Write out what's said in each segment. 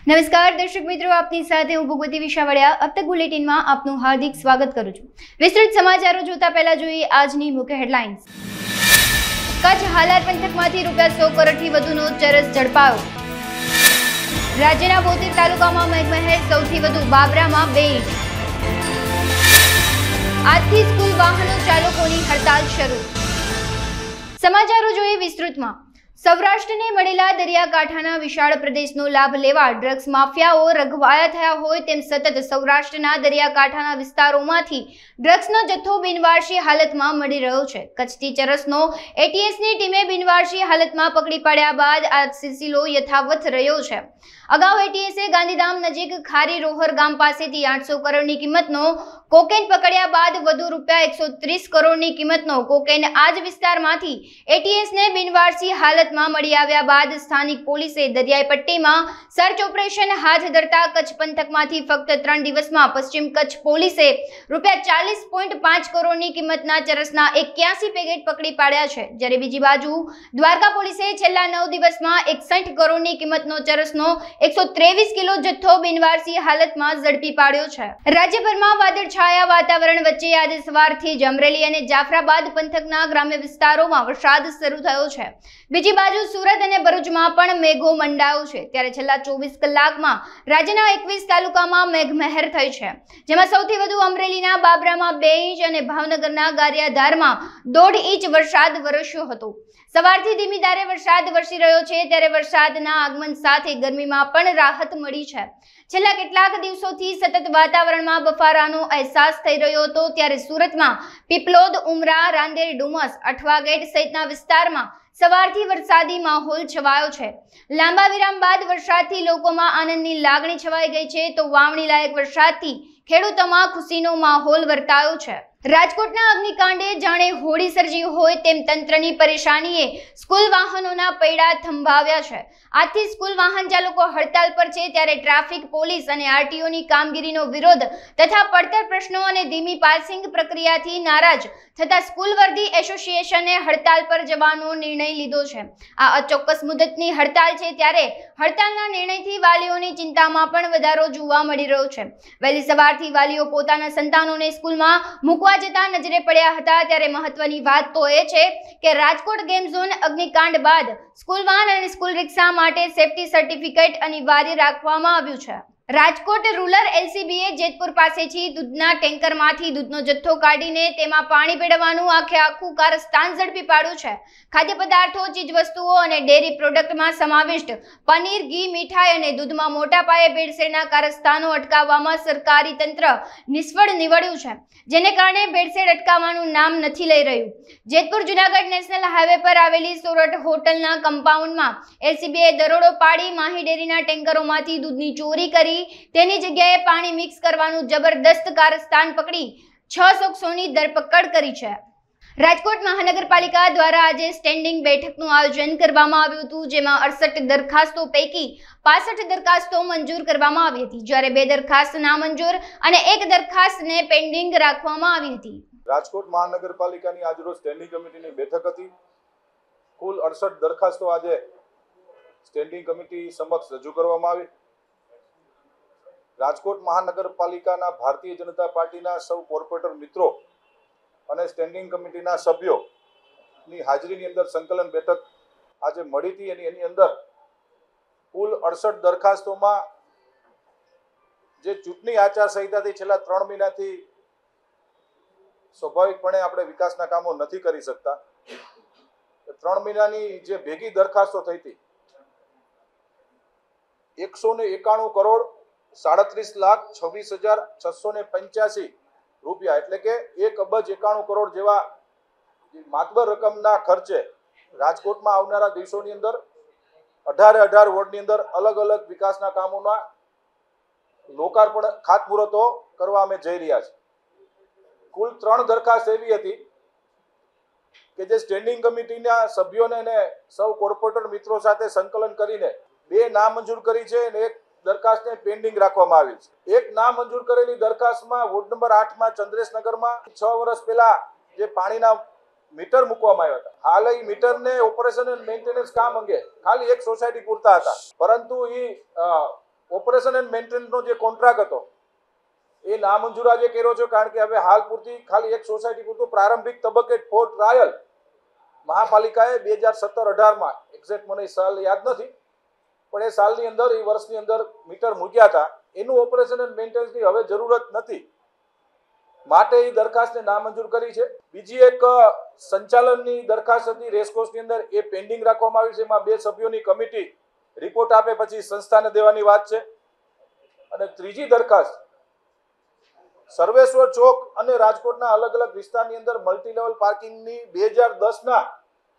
નમસ્કાર દર્શક મિત્રો, આપની સાથે હું ભગવતી વિશાવડિયા अब तक બુલેટિનમાં આપનું હાર્દિક સ્વાગત કરું છું। વિસ્તૃત સમાચારો જોતા પહેલા જોઈએ આજની મુખ્ય હેડલાઇન્સ। કચ્છ હાલાર પંથકમાંથી ₹100 કરોડથી વધુનો ચરસ ઝડપાયો। રાજ્યના 72 તાલુકામાં મેઘમહેર સૌથી વધુ, બાબરામાં 2 ઇંચ। આજથી સ્કૂલ વાહનો ચાલકોની હડતાલ શરૂ। સમાચારો જોઈએ વિસ્તૃતમાં। સૌરાષ્ટ્રને મળેલા દરિયાકાંઠાના વિશાળ પ્રદેશનો લાભ લેવા ડ્રગ્સ માફિયાઓ રઘવાયા થયા હોય તેમ સતત સૌરાષ્ટ્રના દરિયાકાંઠાના વિસ્તારોમાંથી ડ્રગ્સનો જથ્થો બિનવારસી હાલતમાં મળી રહ્યો છે। કચ્છથી ચરસનો એટીએસની ટીમે બિનવારસી હાલતમાં પકડી પાડ્યા બાદ આ સિલસિલો યથાવત રહ્યો છે। અગાઉ એટીએસે ગાંધીધામ નજીક ખારી રોહર ગામ પાસેથી 800 કરોડની કિંમતનો કોકેન પકડ્યા બાદ વધુ ₹130 કરોડની કિંમતનો કોકેન આ જ વિસ્તારમાંથી એટીએસને બિનવારસી હાલતમાં મળી આવ્યા બાદ સ્થાનિક પોલીસે દરિયાઈ પટ્ટીમાં સર્ચ ઓપરેશન હાથ ધરતા કચ્છ પંથકમાંથી ફક્ત 3 દિવસમાં પશ્ચિમ કચ્છ પોલીસે ₹40.5 કરોડની કિંમતના ચરસના 81 પેકેટ પકડી પાડ્યા છે। જ્યારે બીજી બાજુ દ્વારકા પોલીસે છેલ્લા 9 દિવસમાં 61 કરોડની કિંમતનો ચરસનો 123 કિલો જથ્થો બિનવારસી હાલતમાં ઝડપી પાડ્યો છે। રાજ્યભરમાં વાદળછાયા વાતાવરણ વચ્ચે આજે સવારથી જ અમરેલી અને જાફરાબાદ પંથકના ગ્રામ્ય વિસ્તારોમાં વરસાદ શરૂ થયો છે। બીજી બાજુ સુરત અને ભરૂચમાં પણ મેઘો મંડાયો છે। ત્યારે છેલ્લા 24 કલાકમાં રાજ્યના 21 તાલુકામાં મેઘમહેર થઈ છે, જેમાં સૌથી વધુ અમરેલીના બાબરામાં 2 ઇંચ અને ભાવનગરના ગારિયાધારમાં 1.5 ઇંચ વરસાદ વરસ્યો હતો। સવારથી ધીમી ધારે વરસાદ વરસી રહ્યો છે, ત્યારે વરસાદના આગમન સાથે ગરમીમાં પણ રાહત મળી છે। છેલ્લા કેટલાક દિવસોથી સતત વાતાવરણમાં બફારાનો અહેસાસ થઈ રહ્યો હતો, ત્યારે સુરતમાં પીપલોદ, ઉમરા, રાંદેર, ડુમસ, અઠવા ગેટ સહિતના વિસ્તારમાં સવારથી વરસાદી માહોલ છવાયો છે। લાંબા વિરામ બાદ વરસાદથી લોકોમાં આનંદની લાગણી છવાઈ ગઈ છે, તો વાવણી લાયક વરસાદથી ખેડૂતોમાં ખુશીનો માહોલ વર્તાયો છે। રાજકોટના અગ્નિકાંડે જાણે હોળી સર્જી હોય તેમ તંત્રની પરેશાનીએ સ્કૂલ વાહનોના પૈડા થંભાવ્યા છે। આજથી સ્કૂલ વાહન ચાલકો હડતાલ પર છે, ત્યારે ટ્રાફિક પોલીસ અને આરટીઓની કામગીરીનો વિરોધ તથા પડતર પ્રશ્નો અને ધીમી પાસિંગ પ્રક્રિયાથી નારાજ થતા સ્કૂલ વર્ધી એસોસિએશને હડતાલ પર જવાનો નિર્ણય લીધો છે। આ અચોક્કસ મુદતની હડતાલ છે, ત્યારે હડતાલના નિર્ણયથી વાલીઓની ચિંતામાં પણ વધારો જોવા મળી રહ્યો છે। વહેલી સવારથી વાલીઓ પોતાના સંતાનોને સ્કૂલમાં મૂકવા જતા નજરે પડ્યા હતા। ત્યારે મહત્વની વાત તો એ છે કે રાજકોટ ગેમ ઝોન અગ્નિકાંડ બાદ સ્કૂલ વાહન અને સ્કૂલ રિક્ષા માટે સેફટી સર્ટિફિકેટ અનિવાર્ય રાખવામાં આવ્યું છે। રાજકોટ રૂરલ એલસીબીએ જેતપુર પાસેથી દૂધના ટેન્કરમાંથી દૂધનો જથ્થો કાઢીને તેમાં પાણી પીડવાનું આખું કારસ્તાન ઝડપી પાડ્યું છે। ખાદ્ય પદાર્થો, ચીજવસ્તુઓ અને ડેરી પ્રોડક્ટમાં સમાવિષ્ટ પનીર, ઘી, મીઠાઈ અને દૂધમાં મોટા પાયે ભેળસેળના કારસ્તાનો અટકાવવામાં સરકારી તંત્ર નિષ્ફળ નીવડ્યું છે, જેને કારણે ભેળસેળ અટકાવવાનું નામ નથી લઈ રહ્યું। જેતપુર જુનાગઢ નેશનલ હાઈવે પર આવેલી સોરઠ હોટલના કમ્પાઉન્ડમાં એલસીબીએ દરોડો પાડી માહી ડેરીના ટેન્કરોમાંથી દૂધની ચોરી કરી તેની જગ્યાએ પાણી મિક્સ કરવાનું જબરદસ્ત કારસ્તાન પકડી 6 શખ્સોની ધરપકડ કરી છે। રાજકોટ મહાનગરપાલિકા દ્વારા આજે સ્ટેન્ડિંગ બેઠકનું આયોજન કરવામાં આવ્યું હતું, જેમાં 68 દરખાસ્તો પૈકી 65 દરખાસ્તો મંજૂર કરવામાં આવી હતી, જ્યારે 2 દરખાસ્ત નામંજૂર અને 1 દરખાસ્તને પેન્ડિંગ રાખવામાં આવી હતી। રાજકોટ મહાનગરપાલિકાની આજરોજ સ્ટેન્ડિંગ કમિટીની બેઠક હતી। કુલ 68 દરખાસ્તો આજે સ્ટેન્ડિંગ કમિટી સમક્ષ રજૂ કરવામાં આવી। રાજકોટ મહાનગરપાલિકાના ભારતીય જનતા પાર્ટીના સૌ કોર્પોરેટર મિત્રો અને સ્ટેન્ડિંગ કમિટીના સભ્યોની હાજરીની અંદર સંકલન બેઠક આજે મળી હતી। એની અંદર કુલ 68 દરખાસ્તોમાં જે ચૂંટણી આચારસંહિતાથી છેલ્લા 3 મહિનાથી સ્વાભાવિકપણે આપણે વિકાસના કામો નથી કરી શકતા, 3 મહિનાની જે ભેગી દરખાસ્તો થઈ હતી 191 કરોડ 37,26,685 રૂપિયા, એટલે કે 1,91 કરોડ જેવા માતબર રકમના ખર્ચે રાજકોટમાં આવનારા દિવસોની અંદર 18 વોર્ડની અંદર અલગ અલગ વિકાસના કામોના લોકાર્પણ ખાતમુહૂર્તો કરવા અમે જઈ રહ્યા છીએ। કુલ 3 દરખાસ્ત એવી હતી કે જે સ્ટેન્ડિંગ કમિટીના સભ્યોને અને સૌ કોર્પોરેટર મિત્રો સાથે સંકલન કરીને 2 નામંજૂર કરી છે અને 1 દરખાસ્તને પેન્ડિંગ રાખવામાં આવી છે। 1 નામંજૂર કરેલી દરખાસ્તમાં વોર્ડ નંબર 8 માં ચંદ્રેશનગરમાં 6 વર્ષ પહેલા જે પાણીના મીટર મૂકવામાં આવ્યા હતા, હાલ એ મીટરને ઓપરેશન અને મેન્ટેનન્સ કામ અંગે ખાલી 1 સોસાયટી પૂરતા હતા, પરંતુ એ ઓપરેશન એન્ડ મેન્ટેનન્સનો જે કોન્ટ્રાક્ટ હતો એ નામંજૂર આજે કર્યો છે, કારણ કે હવે હાલ પૂરતી ખાલી એક સોસાયટી પૂરતું પ્રારંભિક તબક્કે ફોર ટ્રાયલ મહાપાલિકાએ 2017-18માં એક્ઝેક્ટ મને સાલ યાદ નથી, પણ એ સાલની અંદર એ વર્ષની અંદર મીટર મૂક્યા હતા. એનું ઓપરેશન એન્ડ મેન્ટેનન્સની હવે જરૂરત નથી, માટે એ દરખાસ્તને નામંજૂર કરી છે. બીજી એક સંચાલનની દરખાસ્ત હતી રેસકોર્સની અંદર, એ પેન્ડિંગ રાખવામાં આવી છે. એમાં 2 સભ્યોની કમિટી રિપોર્ટ આપે પછી સંસ્થાને દેવાની વાત છે. અને ત્રીજી દરખાસ્ત સર્વેશ્વર ચોક અને રાજકોટના અલગ અલગ વિસ્તારની અંદર મલ્ટી લેવલ પાર્કિંગની 2010ના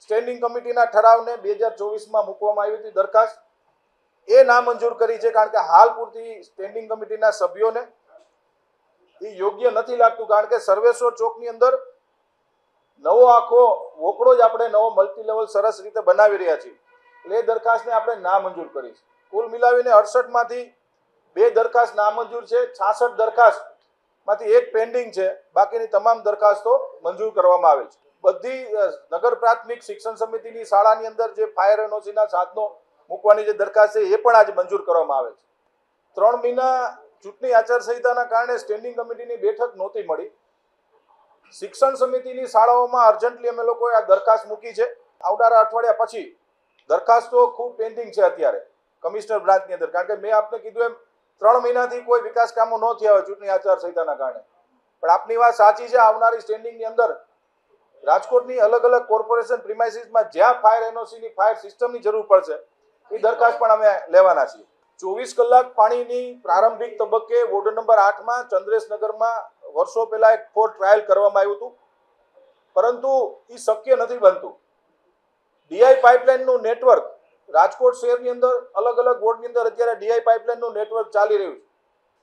સ્ટેન્ડિંગ કમિટીના ઠરાવને 2024માં મૂકવામાં આવી હતી દરખાસ્ત, એ નામંજૂર કરી છે. કારણ કે હાલ પૂરતી સ્ટેન્ડિંગ કમિટીના સભ્યોને એ યોગ્ય નથી લાગતું, કારણ કે સર્વેશ્વર ચોકની અંદર નવો આખો વોકડો જ આપણે નવો મલ્ટી લેવલ સરસ રીતે બનાવી રહ્યા છીએ, એટલે એ દરખાસ્તને આપણે નામંજૂર કરી છે. કુલ મિલાવીને 68માંથી 2 દરખાસ્ત નામંજૂર છે, 66 દરખાસ્તમાંથી 1 પેન્ડિંગ છે, બાકીની તમામ દરખાસ્તો મંજૂર કરવામાં આવેલ છે. બધી નગર પ્રાથમિક શિક્ષણ સમિતિની શાળાની અંદર જે ફાયર એનઓસીના સાધનો મૂકવાની જે દરખાસ્ત છે એ પણ આજે મંજૂર કરવામાં આવે છે. 3 મહિના ચૂંટણી આચારસંહિતાના કારણે સ્ટેન્ડિંગ કમિટીની બેઠક નહોતી મળી. શિક્ષણ સમિતિની શાળાઓમાં અર્જન્ટલી અમે લોકોએ આ દરખાસ્ત મૂકી છે. આવનારા અઠવાડિયા પછી દરખાસ્તો ખૂબ પેન્ડિંગ છે અત્યારે કમિશનર બ્રાન્ચની અંદર, કારણ કે મેં આપને કીધું એમ 3 મહિનાથી કોઈ વિકાસ કામો ન થયા હોય ચૂંટણી આચારસંહિતાના કારણે. પણ આપની વાત સાચી છે, આવનારી સ્ટેન્ડિંગની અંદર રાજકોટની અલગ અલગ કોર્પોરેશન પ્રિમાઇસીસમાં જ્યાં ફાયર એનઓસીની ફાયર સિસ્ટમની જરૂર પડશે એ દરખાસ્ત પણ અમે લેવાના છીએ. 24 કલાક પાણીની પ્રારંભિક તબક્કે વોર્ડ નંબર 8માં ચંદ્રેશનગરમાં વર્ષો પહેલા એક ફોર ટ્રાયલ કરવામાં આવ્યું હતું, પરંતુ એ શક્ય નથી બનતું. ડીઆઈ પાઇપલાઇનનું નેટવર્ક રાજકોટ શહેરની અંદર અલગ અલગ વોર્ડની અંદર અત્યારે ડીઆઈ પાઇપલાઇનનું નેટવર્ક ચાલી રહ્યું છે.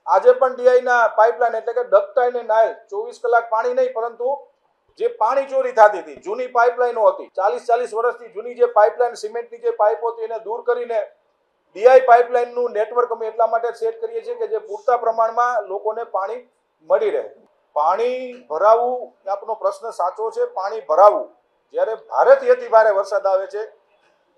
આજે પણ ડીઆઈના પાઇપલાઇન એટલે કે ડકટાઇલ અને નાયલ 24 કલાક પાણી નહીં, પરંતુ જે પાણી ચોરી થતી હતી જૂની પાઇપલાઇનો હતી, 40 વર્ષથી જૂની જે પાઇપલાઇન સિમેન્ટની જે પાઇપો હતી એને દૂર કરીને ડીઆઈ પાઇપલાઇનનું નેટવર્ક અમે એટલા માટે સેટ કરીએ છીએ કે જે પૂરતા પ્રમાણમાં લોકોને પાણી મળી રહે. પાણી ભરાવું આપનો પ્રશ્ન સાચો છે. પાણી ભરાવું જ્યારે ભારેથી અતિ ભારે વરસાદ આવે છે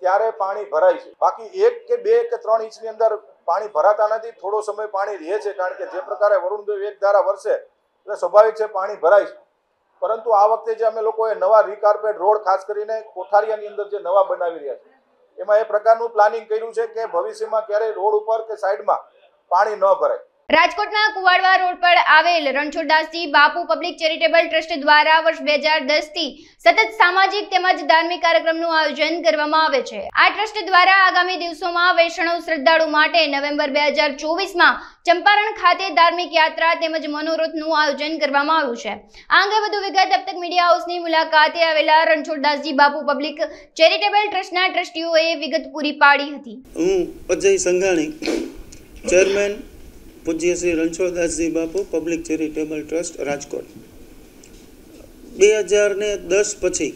ત્યારે પાણી ભરાય છે. બાકી 1 કે 2 કે 3 ઇંચની અંદર પાણી ભરાતા નથી. થોડો સમય પાણી રહે છે, કારણ કે જે પ્રકારે વરુણદેવ એક ધારા વરસે એટલે સ્વાભાવિક છે પાણી ભરાય છે. પરંતુ આ વખતે જે અમે લોકોએ નવા રીકાર્પેટ રોડ ખાસ કરીને કોઠારિયાની અંદર જે નવા બનાવી રહ્યા છે એમાં એ પ્રકારનું પ્લાનિંગ કર્યું છે કે ભવિષ્યમાં ક્યારેય રોડ ઉપર કે સાઈડમાં પાણી ન ભરાય. રાજકોટના કુવાડવા રોડ પર આવેલ રણછોડદાસજી બાપુ પબ્લિક ચેરિટેબલ ટ્રસ્ટ દ્વારા વર્ષ 2010 થી સતત સામાજિક તેમજ ધાર્મિક કાર્યક્રમનું આયોજન કરવામાં આવે છે. આ ટ્રસ્ટ દ્વારા આગામી દિવસોમાં વૈષ્ણવ શ્રદ્ધાળુ માટે નવેમ્બર 2024માં ચંપારણ ખાતે ધાર્મિક યાત્રા તેમજ મનોરથનું આયોજન કરવામાં આવ્યું છે. આ અંગે વધુ વિગત अब तक મીડિયા હાઉસની મુલાકાતે આવેલા રણછોડદાસજી બાપુ પબ્લિક ચેરિટેબલ ટ્રસ્ટના ટ્રસ્ટીઓએ વિગત પૂરી પાડી હતી. હું અજય સંઘાણી, ચેરમેન પૂજ્ય શ્રી રણછોડદાસજી બાપુ પબ્લિક ચેરિટેબલ ટ્રસ્ટ રાજકોટ. 2010 પછી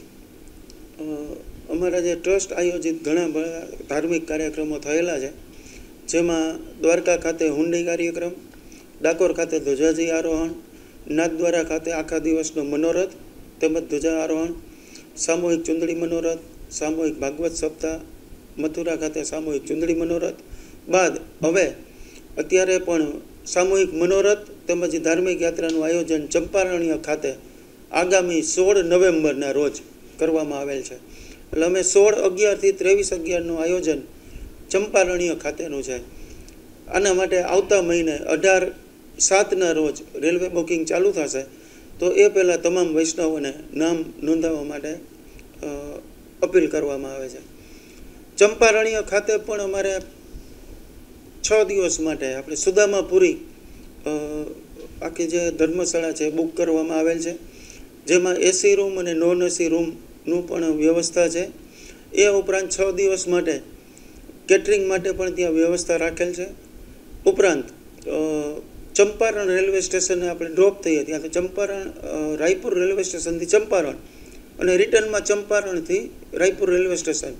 અમારા જે ટ્રસ્ટ આયોજિત ઘણા બધા ધાર્મિક કાર્યક્રમો થયેલા છે, જેમાં દ્વારકા ખાતે હુંડી કાર્યક્રમ, ડાકોર ખાતે ધ્વજાજી આરોહણ, નાથદ્વારા ખાતે આખા દિવસનો મનોરથ તેમજ ધ્વજા આરોહણ, સામૂહિક ચુંદડી મનોરથ, સામૂહિક ભાગવત સપ્તાહ, મથુરા ખાતે સામૂહિક ચુંદડી મનોરથ બાદ હવે અત્યારે પણ સામૂહિક મનોરથ તેમજ ધાર્મિક યાત્રાનું આયોજન ચંપારણ્ય ખાતે આગામી 16 નવેમ્બરના રોજ કરવામાં આવેલ છે. એટલે અમે 16/11 થી 23/11નું આયોજન ચંપારણ્ય ખાતેનું છે. આના માટે આવતા મહિને 18/7ના રોજ રેલવે બુકિંગ ચાલુ થશે, તો એ પહેલાં તમામ વૈષ્ણવોને નામ નોંધાવવા માટે અપીલ કરવામાં આવે છે. ચંપારણ્ય ખાતે પણ અમારે 6 દિવસ માટે આપણે સુદામાપુરી આખી જે ધર્મશાળા છે બુક કરવામાં આવેલ છે, જેમાં એસી રૂમ અને નોન એસી રૂમનું પણ વ્યવસ્થા છે. એ ઉપરાંત 6 દિવસ માટે કેટરિંગ માટે પણ ત્યાં વ્યવસ્થા રાખેલ છે. ઉપરાંત ચંપારણ રેલવે સ્ટેશને આપણે ડ્રોપ થઈએ ત્યાંથી ચંપારણ રાયપુર રેલવે સ્ટેશનથી ચંપારણ અને રિટર્નમાં ચંપારણથી રાયપુર રેલવે સ્ટેશન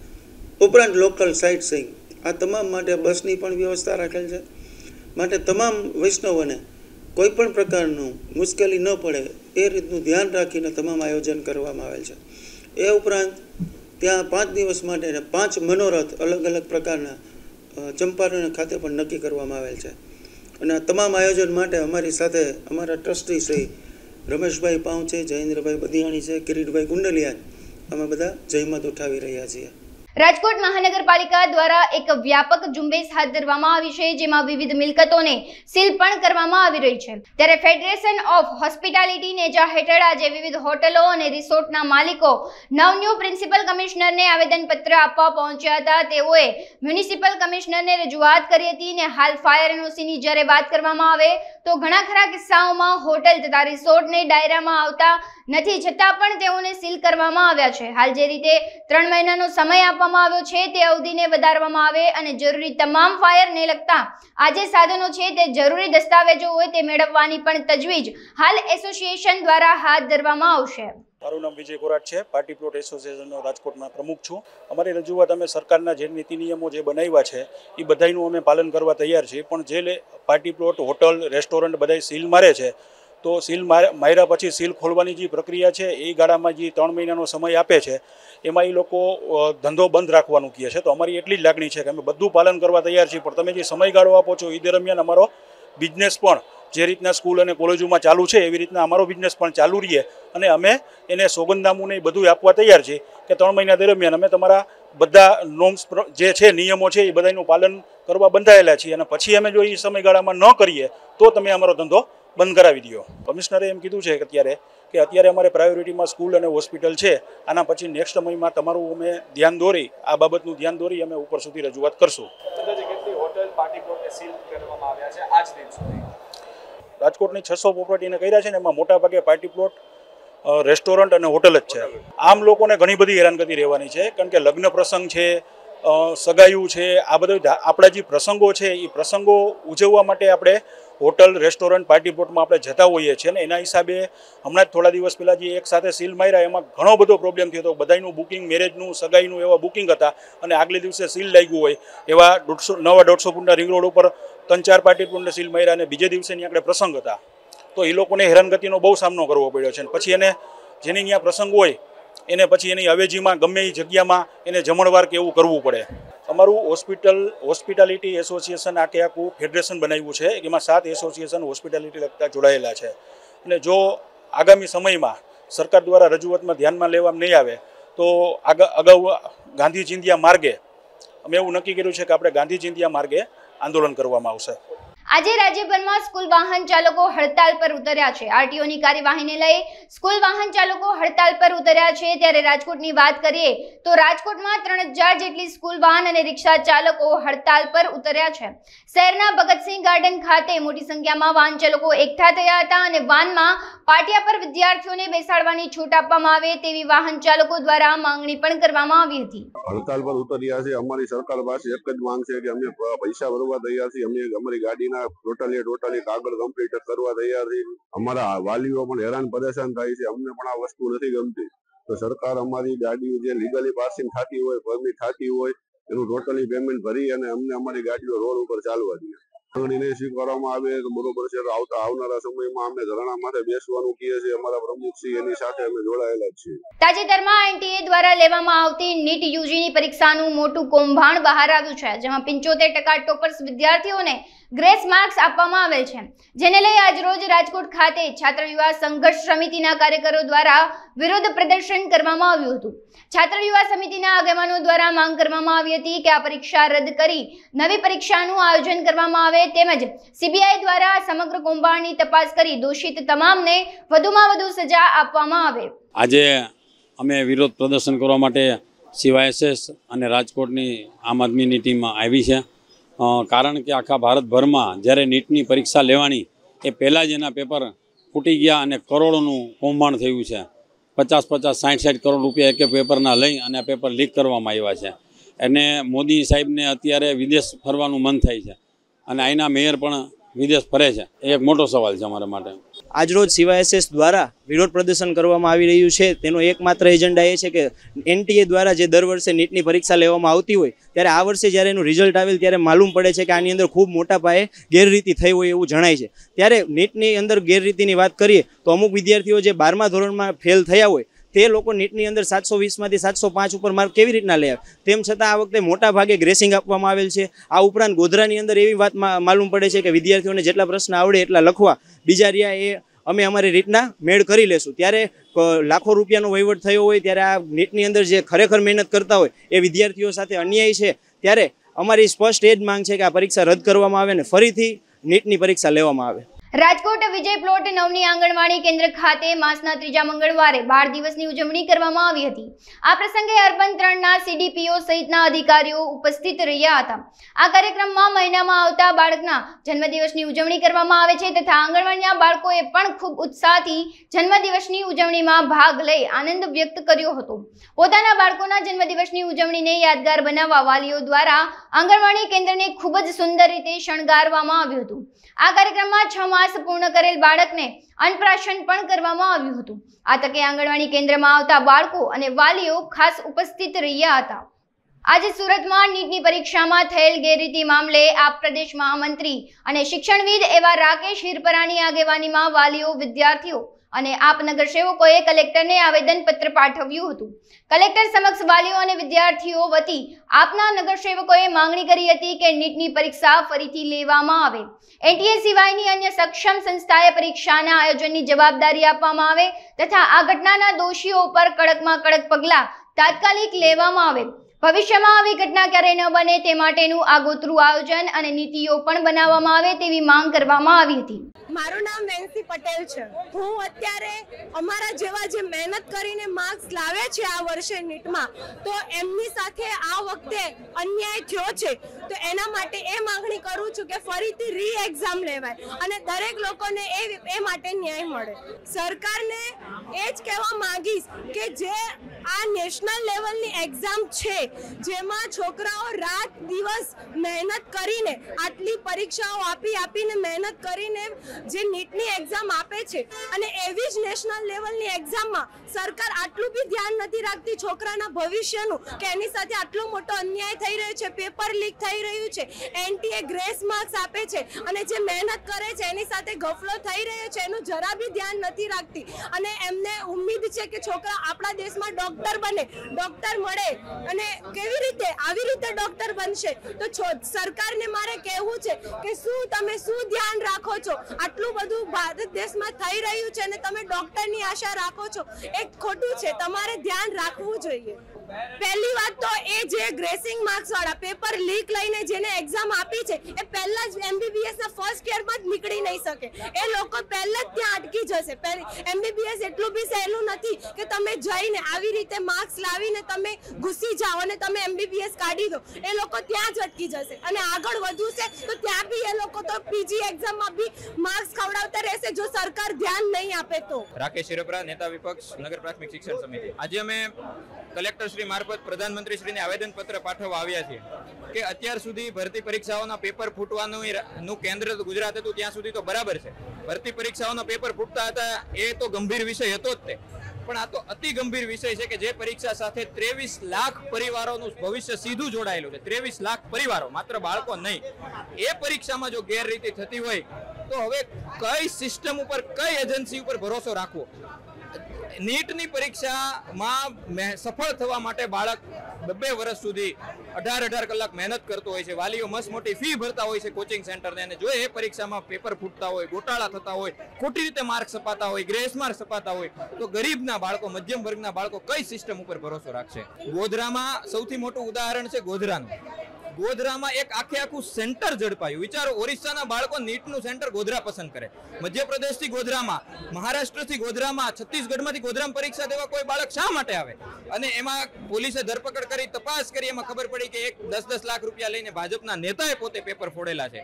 ઉપરાંત લોકલ સાઇટ સીઈંગ આ તમામ માટે બસની પણ વ્યવસ્થા રાખેલ છે. માટે તમામ વૈષ્ણવોને કોઈ પણ પ્રકારનું મુશ્કેલી ન પડે એ રીતનું ધ્યાન રાખીને તમામ આયોજન કરવામાં આવેલ છે. એ ઉપરાંત ત્યાં 5 દિવસ માટે 5 મનોરથ અલગ અલગ પ્રકારના ચંપારણ ખાતે પણ નક્કી કરવામાં આવેલ છે. અને આ તમામ આયોજન માટે અમારી સાથે અમારા ટ્રસ્ટી શ્રી રમેશભાઈ પાઉં છે, જયેન્દ્રભાઈ બદિયાણી છે, કિરીટભાઈ ગુંડલિયા, અમે બધા જહેમત ઉઠાવી રહ્યા છીએ. રાજકોટ મહાનગરપાલિકા દ્વારા એક વ્યાપક ઝુંબેશ હાથ ધરવામાં આવી છે, જેમાં વિવિધ મિલકતોને સીલ પણ કરવામાં આવી રહી છે. ત્યારે ફેડરેશન ઓફ હોસ્પિટાલિટી નેજા હેઠળ આજે વિવિધ હોટલો અને રિસોર્ટના માલિકો નવન્યુ પ્રિન્સિપલ કમિશનરને આવેદનપત્ર આપવા પહોંચ્યા હતા. તેઓએ મ્યુનિસિપલ કમિશનરને રજૂઆત કરી હતી અને હાલ ફાયર એનઓસીની જ્યારે વાત કરવામાં આવે તો ઘણા ખરા કિસ્સાઓમાં હોટલ તથા રિસોર્ટને દાયરામાં આવતા નથી, છતાં પણ તેઓને સીલ કરવામાં આવ્યા છે. હાલ જે રીતે 3 મહિનાનો સમય આપવામાં આવ્યો છે તે અવધિને વધારવામાં આવે અને જરૂરી તમામ ફાયરને લગતા આ જે સાધનો છે તે જરૂરી દસ્તાવેજો હોય તે મેળવવાની પણ તજવીજ હાલ એસોસિએશન દ્વારા હાથ ધરવામાં આવશે. મારું નામ વિજય કોરાટ છે, પાર્ટી પ્લોટ એસોસિએશનનો રાજકોટમાં પ્રમુખ છું. અમારી રજૂઆત અમે સરકારના જે નીતિ નિયમો જે બનાવ્યા છે એ બધાનું અમે પાલન કરવા તૈયાર છીએ, પણ જે પાર્ટી પ્લોટ, હોટલ, રેસ્ટોરન્ટ બધા સીલ મારે છે તો સીલ માર્યા પછી સીલ ખોલવાની જે પ્રક્રિયા છે એ ગાળામાં જે 3 મહિનાનો સમય આપે છે એમાં એ લોકો ધંધો બંધ રાખવાનું કહે છે. તો અમારી એટલી જ લાગણી છે કે અમે બધું પાલન કરવા તૈયાર છીએ, પણ તમે જે સમયગાળો આપો છો એ દરમિયાન અમારો બિઝનેસ પણ જે રીતના સ્કૂલ અને કોલેજોમાં ચાલુ છે એવી રીતના અમારો બિઝનેસ પણ ચાલુ રહીએ અને અમે એને સોગંદનામું ને બધું આપવા તૈયાર છીએ કે 3 મહિના દરમિયાન અમે તમારા બધા નોર્મ્સ જે છે, નિયમો છે એ બધાનું પાલન કરવા બંધાયેલા છીએ અને પછી અમે જો એ સમયગાળામાં ન કરીએ તો તમે અમારો ધંધો બંધ કરાવી દો. કમિશનરે એમ કીધું છે કે અત્યારે અમારે પ્રાયોરિટીમાં સ્કૂલ અને હોસ્પિટલ છે, આના પછી નેક્સ્ટ સમયમાં તમારું અમે ધ્યાન દોરી આ બાબતનું ધ્યાન દોરી અમે ઉપર સુધી રજૂઆત કરશું. રાજકોટની 600 પ્રોપર્ટીને કર્યા છે ને એમાં મોટાભાગે પાર્ટી પ્લોટ, રેસ્ટોરન્ટ અને હોટલ જ છે. આમ લોકોને ઘણી બધી હેરાનગતિ રહેવાની છે, કારણ કે લગ્ન પ્રસંગ છે, સગાયું છે, આ બધા આપણા જે પ્રસંગો છે એ પ્રસંગો ઉજવવા માટે આપણે હોટલ, રેસ્ટોરન્ટ, પાર્ટી પ્લોટમાં આપણે જતા હોઈએ છીએ. અને એના હિસાબે હમણાં જ થોડા દિવસ પહેલાં જે એક સાથે સીલ માર્યા એમાં ઘણો બધો પ્રોબ્લેમ થયો હતો. બધાનું બુકિંગ, મેરેજનું, સગાઈનું એવા બુકિંગ હતા અને આગલે દિવસે સીલ લાગ્યું હોય એવા 150 ફૂટના રિંગ રોડ ઉપર 3-4 પાર્ટી પ્લોટને સીલ માર્યા અને બીજે દિવસેની આપણે પ્રસંગ હતા. તો એ લોકોને હેરાનગતિનો બહુ સામનો કરવો પડ્યો છે. પછી એને જેની ત્યાં પ્રસંગ હોય એને પછી એની અવેજીમાં ગમે એ જગ્યામાં એને જમણવાર કે એવું કરવું પડે. અમારું હોસ્પિટાલિટી એસોસિએશન આખું ફેડરેશન બનાવ્યું છે, એમાં 7 એસોસિએશન હોસ્પિટાલિટી લગતા જોડાયેલા છે. અને જો આગામી સમયમાં સરકાર દ્વારા રજૂઆતમાં ધ્યાનમાં લેવામાં નહીં આવે તો અગાઉ ગાંધી ચિંધ્યા માર્ગે અમે એવું નક્કી કર્યું છે કે આપણે ગાંધી ચિંધ્યા માર્ગે આંદોલન કરવામાં આવશે. આજે રાજ્યભરમાં સ્કૂલ વાહન ચાલકો હડતાલ પર ઉતર્યા છે. આરટીઓની કાર્યવાહીને લઈ સ્કૂલ વાહન ચાલકો હડતાલ પર ઉતર્યા છે. ત્યારે રાજકોટની વાત કરીએ તો રાજકોટમાં 3000 જેટલી સ્કૂલ વાહન અને રિક્ષા ચાલકો હડતાલ પર ઉતર્યા છે. શહેરના ભગતસિંહ ગાર્ડન ખાતે મોટી સંખ્યામાં વાહન ચાલકો એકઠા થયા હતા અને વાનમાં પાટિયા પર વિદ્યાર્થીઓને બેસાડવાની છૂટ આપવામાં આવે તેવી વાહન ચાલકો દ્વારા માંગણી પણ કરવામાં આવી હતી. હડતાલ પર ઉતર્યા છે. અમારી સરકાર પાસે એક જ માંગ છે કે અમે પૈસા ભરવા તૈયાર છીએ, અમે અમારી ગાડીના ટોટલી કાગળ કમ્પ્લીટ કરવા તૈયાર છીએ. અમારા વાલીઓ પણ હેરાન પરેશાન થાય છે, અમને પણ આ વસ્તુ નથી ગમતી. તો સરકાર અમારી ગાડીઓ જે લીગલી પાસિંગ થતી હોય, પરમિટ થતી હોય એનું ટોટલી પેમેન્ટ ભરી અને અમને અમારી ગાડીઓ રોડ ઉપર ચાલવા દે. માંગણીને સ્વીકારવામાં આવે તો બરોબર છે. આવનારા સમયમાં અમે ધરણા માટે બેસવાનું કહીએ છીએ. અમારા પ્રમુખશ્રી એની સાથે અમે જોડાયેલા છીએ. તાજેતરમાં એનટીએ દ્વારા લેવામાં આવતી નીટ યુજીની પરીક્ષાનું મોટું કૌભાંડ બહાર આવ્યું છે, જેમાં 75% ટોપર્સ વિદ્યાર્થીઓને ગ્રેસ માર્ક્સ આપવામાં આવેલ છે, જેને લઈ આજરોજ રાજકોટ ખાતે છાત્ર યુવા સંઘર્ષ સમિતિના કાર્યકરો દ્વારા વિરોધ પ્રદર્શન કરવામાં આવ્યું હતું. છાત્ર યુવા સમિતિના આગેવાનો દ્વારા માંગ કરવામાં આવી હતી કે આ પરીક્ષા રદ કરી નવી પરીક્ષાનું આયોજન કરવામાં આવે તેમજ સીબીઆઈ દ્વારા સમગ્ર કૌભાંડની તપાસ કરી દોષિત તમામને વધુમાં વધુ સજા આપવામાં આવે. આજે અમે વિરોધ પ્રદર્શન કરવા માટે સીવાયએસએસ અને રાજકોટની આમ આદમીની ટીમ આવી છે. કારણ કે આખા ભારતભરમાં જ્યારે નીટની પરીક્ષા લેવાની એ પહેલાં જ એના પેપર ફૂટી ગયા અને કરોડોનું કૌભાંડ થયું છે. 50-50, 60-60 કરોડ રૂપિયા એક પેપરના લઈ અને આ પેપર લીક કરવામાં આવ્યા છે. અને મોદી સાહેબને અત્યારે વિદેશ ફરવાનું મન થાય છે અને અહીંના મેયર પણ વિદેશ ફરે છે. એ એક મોટો સવાલ છે અમારા માટે. આજરોજ સીવાયએસએસ દ્વારા વિરોધ પ્રદર્શન કરવામાં આવી રહ્યું છે. તેનો એકમાત્ર એજન્ડા એ છે કે એનટીએ દ્વારા જે દર વર્ષે નીટની પરીક્ષા લેવામાં આવતી હોય ત્યારે આ વર્ષે જ્યારે એનું રિઝલ્ટ આવેલ ત્યારે માલુમ પડે છે કે આની અંદર ખૂબ મોટા પાયે ગેરરીતિ થઈ હોય એવું જણાય છે. ત્યારે નીટની અંદર ગેરરીતિની વાત કરીએ તો અમુક વિદ્યાર્થીઓ જે 12મા ધોરણમાં ફેલ થયા હોય તે લોકો નીટની અંદર 720માંથી 705 ઉપર માર્ક કેવી રીતના લે? તેમ છતાં આ વખતે મોટા ભાગે ગ્રેસિંગ આપવામાં આવેલ છે. આ ઉપરાંત ગોધરાની અંદર એવી વાત માલુમ પડે છે કે વિદ્યાર્થીઓને જેટલા પ્રશ્ન આવડે એટલા લખવા, બીજા રહ્યા એ અમે અમારી રીતના મેળ કરી લેશું. ત્યારે લાખો રૂપિયાનો વહીવટ થયો હોય ત્યારે આ નીટની અંદર જે ખરેખર મહેનત કરતા હોય એ વિદ્યાર્થીઓ સાથે અન્યાય છે. ત્યારે અમારી સ્પષ્ટ એ જ માંગ છે કે આ પરીક્ષા રદ કરવામાં આવે અને ફરીથી નીટની પરીક્ષા લેવામાં આવે. રાજકોટ વિજય પ્લોટ 9ની આંગણવાડી કેન્દ્ર ખાતે માસના 3જા મંગળવારે બાળ દિવસની ઉજવણી કરવામાં આવી હતી. આ પ્રસંગે અર્બન 3ના CDPO સહિતના અધિકારીઓ ઉપસ્થિત રહ્યા હતા. આ કાર્યક્રમમાં મહિનામાં આવતા બાળકના જન્મદિવસની ઉજવણી કરવામાં આવે છે તથા આંગણવાડીના બાળકોએ પણ ખૂબ ઉત્સાહથી જન્મદિવસની ઉજવણીમાં ભાગ લઈ આનંદ વ્યક્ત કર્યો હતો. પોતાના બાળકોના જન્મદિવસની ઉજવણીને યાદગાર બનાવવા વાલીઓ દ્વારા આંગણવાડી કેન્દ્રને ખૂબ જ સુંદર રીતે શણગારવામાં આવ્યું હતું. આ કાર્યક્રમમાં 6 માસ પૂર્ણ કરેલ બાળકને અન્નપ્રાશન પણ કરવામાં આવ્યું હતું. આ તકે આંગણવાડી કેન્દ્રમાં આવતા બાળકો અને વાલીઓ ખાસ ઉપસ્થિત રહ્યા હતા. આજે સુરતમાં નીટની પરીક્ષામાં થયેલ ગેરરીતિ મામલે આપ પ્રદેશ મહામંત્રી અને શિક્ષણવિદ એવા રાકેશ હિરપરાની આગેવાનીમાં વાલીઓ, વિદ્યાર્થીઓ અને આપ નગરસેવકોએ કલેક્ટરને આવેદનપત્ર પાઠવ્યું હતું. કલેક્ટર સમક્ષ વાલીઓ અને વિદ્યાર્થીઓ વતી આપના નગરસેવકોએ માંગણી કરી હતી કે નીટની પરીક્ષા ફરીથી લેવામાં આવે. NTA સિવાયની અન્ય સક્ષમ સંસ્થાએ પરીક્ષાના આયોજનની જવાબદારી આપવામાં આવે તથા આ ઘટનાના દોષીઓ પર કડકમાં કડક પગલાં તાત્કાલિક લેવામાં આવે. ભવિષ્યમાં આવી ઘટના ક્યારેય ન બને તે માટેનું આગોતરું આયોજન અને નીતિઓ પણ બનાવવામાં આવે તેવી માંગ કરવામાં આવી હતી. મારું નામ વેન્સી પટેલ છે. હું અત્યારે અમારા જેવા જે મહેનત કરીને માર્ક્સ લાવે છે આ વર્ષે નીટમાં, તો એમની સાથે આ વખતે અન્યાય થયો છે, તો એના માટે એ માંગણી કરું છું કે ફરીથી રી એક્ઝામ લેવાય અને દરેક લોકોને એ માટે ન્યાય મળે. સરકારને એ જ કહેવા માંગીશ કે જે આ નેશનલ લેવલની એક્ઝામ છે, જેમાં છોકરાઓ રાત દિવસ મહેનત કરીને આટલી પરીક્ષાઓ આપીને મહેનત કરીને જે નીટની એક્ઝામ આપે છે અને એવી જ નેશનલ લેવલની એક્ઝામમાં સરકાર આટલું બી ધ્યાન નથી રાખતી છોકરાના ભવિષ્યનું, કે એની સાથે આટલો મોટો અન્યાય થઈ રહ્યો છે, પેપર લીક થઈ રહ્યું છે, NTA ગ્રેસ માર્ક્સ આપે છે અને જે મહેનત કરે છે એની સાથે ગફલો થઈ રહ્યો છે, એનું જરા બી ધ્યાન નથી રાખતી. અને એમને ઉમ્મીદ છે કે છોકરા આપણા દેશમાં ડોક્ટર બને, ડોક્ટર મળે, અને કેવી રીતે આવી રીતે ડોક્ટર બનશે? તો સરકારને મારે કહેવું છે કે તમે શું ધ્યાન રાખો છો? આટલું બધું ભારત દેશમાં થઈ રહ્યું છે અને તમે ડોક્ટરની આશા રાખો છો, એ ખોટું છે. તમારે ધ્યાન રાખવું જોઈએ. પહેલી વાત તો એ જે ગ્રેસિંગ માર્ક્સ વાળા પેપર લીક લઈને જેને એક્ઝામ આપી છે એ પહેલા જ MBBS ના ફર્સ્ટ યરમાં જ નીકળી નહીં શકે. એ લોકો પહેલા જ ત્યાં અટકી જશે. MBBS એટલું બી સહેલું નથી કે તમે જઈને આવી રીતે માર્ક્સ લાવીને તમે ઘૂસી જાઓ અને તમે MBBS કાઢી દો. એ લોકો ત્યાં જ અટકી જશે અને આગળ વધવું છે તો ત્યાં બી એ લોકો તો PG એક્ઝામમાં બી માર્ક્સ ખવડાવતા રહેશે જો સરકાર ધ્યાન નહીં આપે તો. રાકેશ શિરોપરા, નેતા વિપક્ષ, નગર પ્રાથમિક શિક્ષણ સમિતિ. આજે અમે કલેક્ટર શ્રી મારફત પ્રધાનમંત્રી શ્રીને આવેદનપત્ર પાઠવવા આવ્યા છીએ કે અત્યાર સુધી ભરતી પરીક્ષાઓના પેપર ફૂટવાનું કેન્દ્ર ગુજરાત હતું ત્યાં સુધી તો બરાબર છે. ભરતી પરીક્ષાઓના પેપર ફૂટતા હતા એ તો ગંભીર વિષય હતો જ તે, પણ આ તો અતિ ગંભીર વિષય છે કે જે પરીક્ષા સાથે 23 લાખ પરિવારોનું ભવિષ્ય સીધું જોડાયેલું છે. 23 લાખ પરિવારો, માત્ર બાળકો નહીં. એ પરીક્ષામાં જો ગેરરીતિ થતી હોય તો હવે કઈ સિસ્ટમ ઉપર, કઈ એજન્સી ઉપર ભરોસો રાખવો? નીટની પરીક્ષામાં સફળ થવા માટે બાળક 2 વર્ષ સુધી 18 કલાક મહેનત કરતો હોય છે. વાલીઓ મસ્ત મોટી ફી ભરતા હોય છે કોચિંગ સેન્ટરને, અને જો એ પરીક્ષામાં પેપર ફૂટતા હોય, ગોટાળા થતા હોય, ખોટી રીતે માર્ક છપાતા હોય, ગ્રેસ માર્ક છપાતા હોય, તો ગરીબના બાળકો, મધ્યમ વર્ગના બાળકો કઈ સિસ્ટમ ઉપર ભરોસો રાખશે? ગોધરામાં સૌથી મોટું ઉદાહરણ છે ગોધરાનું. ગોધરામાં એક આખું સેન્ટર ઝડપાયું. વિચારો, ઓરિસ્સાના બાળકો નીટનું સેન્ટર ગોધરા પસંદ કરે. મધ્યપ્રદેશથી ગોધરામાં, મહારાષ્ટ્રથી ગોધરામાં, છત્તીસગઢમાંથી ગોધરામાં પરીક્ષા દેવા કોઈ બાળક શા માટે આવે? અને એમાં પોલીસે ધરપકડ કરી, તપાસ કરી, એમાં ખબર પડી કે 10-10 લાખ રૂપિયા લઈને ભાજપના નેતાએ પોતે પેપર ફોડેલા છે.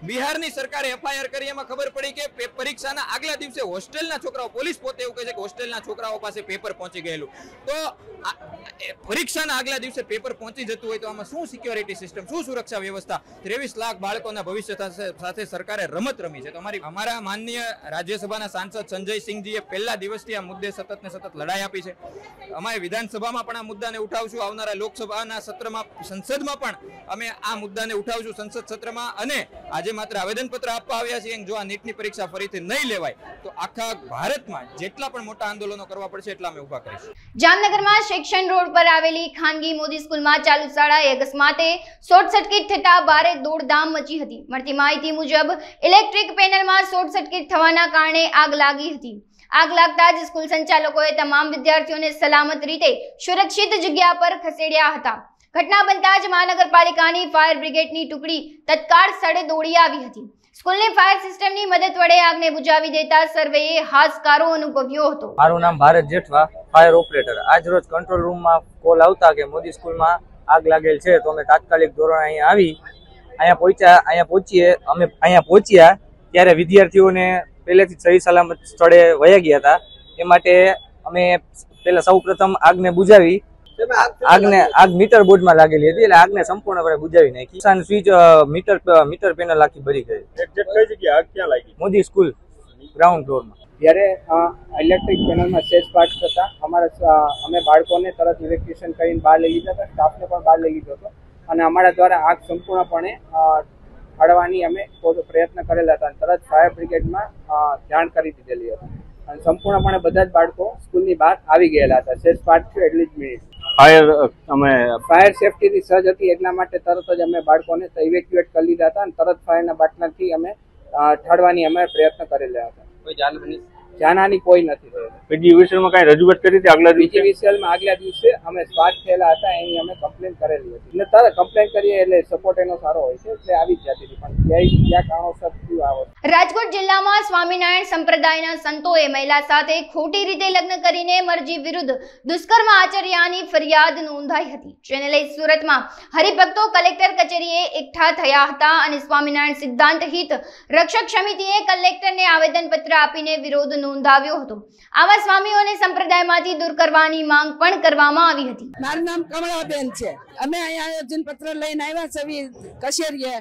બિહારની સરકારે FIR કરી, એમાં ખબર પડી કે પરીક્ષાના આગલા દિવસે હોસ્ટેલના છોકરાઓ, પોલીસ પોતે એવું કહે છે કે હોસ્ટેલના છોકરાઓ પાસે પેપર પહોંચી ગયેલું. તો પરીક્ષાના આગલા દિવસે પેપર પહોંચી જતું હોય તો આમાં શું સિક્યોરિટી સિસ્ટમ સિસ્ટમ, શું સુરક્ષા વ્યવસ્થા? 23 લાખ બાળકોના ભવિષ્ય સાથે સરકારે રમત રમી છે. તો અમારા માનનીય રાજ્યસભાના સાંસદ સંજયસિંહજીએ પહેલા દિવસથી આ મુદ્દે સતત ને સતત લડાઈ આપી છે. અમારે વિધાનસભામાં પણ આ મુદ્દાને ઉઠાવશું. આવનારા લોકસભાના સત્રમાં, સંસદમાં પણ અમે આ મુદ્દાને ઉઠાવશું સંસદ સત્રમાં. અને આજે માત્ર આવેદનપત્ર આપવા આવ્યા છીએ. જો આ નીટની પરીક્ષા ફરીથી નહીં લેવાય તો આખા ભારતમાં જેટલા પણ મોટા આંદોલનો કરવા પડશે એટલા અમે ઉભા કરીશું. જામનગરમાં સેક્શન રોડ પર આવેલી ખાનગી મોદી સ્કૂલમાં ચાલુ શાળાએ અકસ્માતે શોર્ટ સર્કિટ થતા ભારે દોડધામ મચી હતી. મળતી માહિતી મુજબ ઇલેક્ટ્રિક પેનલમાં શોર્ટ સર્કિટ થવાના કારણે આગ લાગી હતી. આગ લાગતા જ સ્કૂલ સંચાલકોએ તમામ વિદ્યાર્થીઓને સલામત રીતે સુરક્ષિત જગ્યા પર ખસેડ્યા હતા. ઘટના બનતા જ મહાનગરપાલિકાની ફાયર બ્રિગેડની ટુકડી તત્કાળ સ્થળે દોડી આવી હતી. સ્કૂલની ફાયર સિસ્ટમની મદદ વડે આગને બુઝાવી દેતા સર્વેએ હાશકારો અનુભવ્યો હતો. મારું નામ ભારત જેઠવા, ફાયર ઓપરેટર. આજ રોજ કંટ્રોલ રૂમમાં કોલ આવતા કે મોદી સ્કૂલમાં આગ લાગેલ છે, તો અમે તાત્કાલિક ધોરણે અહીંયા આવી અહીંયા પહોંચ્યા ત્યારે વિદ્યાર્થીઓને પહેલેથી સહી સલામત સ્થળે વયા ગયા હતા. એ માટે અમે પહેલા સૌપ્રથમ આગને બુઝાવી, આગ મીટર બોર્ડમાં લાગેલી હતી એટલે આગને સંપૂર્ણપણે બુઝાવી નાખી. સ્વિચ મીટર પેનલ આખી ભરી ગઈ. એક્ઝેક્ટ કઈ જગ્યાએ આગ ક્યાં લાગી? મોદી સ્કૂલ ગ્રાઉન્ડ ફ્લોરમાં. જ્યારે ઇલેક્ટ્રિક પેનલમાં સેજ પાર્ટ થતા અમે બાળકોને તરત ઇલેક્ટ્રિશિયન કરીને બહાર લઈ લીધા હતા, સ્ટાફને પણ બહાર લઈ લીધો હતો અને અમારા દ્વારા આગ સંપૂર્ણપણે અડવાની અમે પ્રયત્ન કરેલા હતા. તરત ફાયર બ્રિગેડમાં જાણ કરી દીધેલી હતી અને સંપૂર્ણપણે બધા જ બાળકો સ્કૂલની બહાર આવી ગયેલા હતા. સેજ પાર્ટ થયો એટલી જ મિનિટ. ફાયર સેફટીની સજ્જ હતી એટલા માટે તરત જ અમે બાળકોને ઇવેક્યુએટ કરી લીધા હતા અને તરત ફાયરના બાટલાથી અમે ઠાળવાની અમે પ્રયત્ન કરેલા હતા. કોઈ જાનહાની કોઈ નથી થયેલી. પીજીવીસીએલમાં કઈ રજૂઆત કરી હતી? આગલા દિવસે અમે સ્વાટ થયેલા હતા એની અમે કમ્પ્લેન કરેલી હતી. એટલે તરત કમ્પ્લેન કરીએ એટલે સપોર્ટ એનો સારો હોય છે એટલે આવી જ જતી હતી. પણ ક્યાં કારણોસર થયું આવો. રાજકોટ જિલ્લામાં સ્વામિનારાયણ સંપ્રદાયના સંતોએ મહિલા સાથે ખોટી રીતે લગ્ન કરીને મરજી વિરુદ્ધ દુષ્કર્મ આચર્યાની ફરિયાદ નોંધાઈ હતી. જેને લઈ સુરતમાં હરિભક્તો કલેક્ટર કચેરીએ એકઠા થયા હતા અને સ્વામિનારાયણ સિદ્ધાંત હિત રક્ષક સમિતિએ કલેક્ટરને આવેદનપત્ર આપીને વિરોધ નોંધાવ્યો હતો. આવા સ્વામીઓને સંપ્રદાયમાંથી દૂર કરવાની માંગ પણ કરવામાં આવી હતી. મારું નામ કમળાબેન છે. અમે અહીંયા આયોજન પત્ર લઈને આવ્યા છીએ કચેરીએ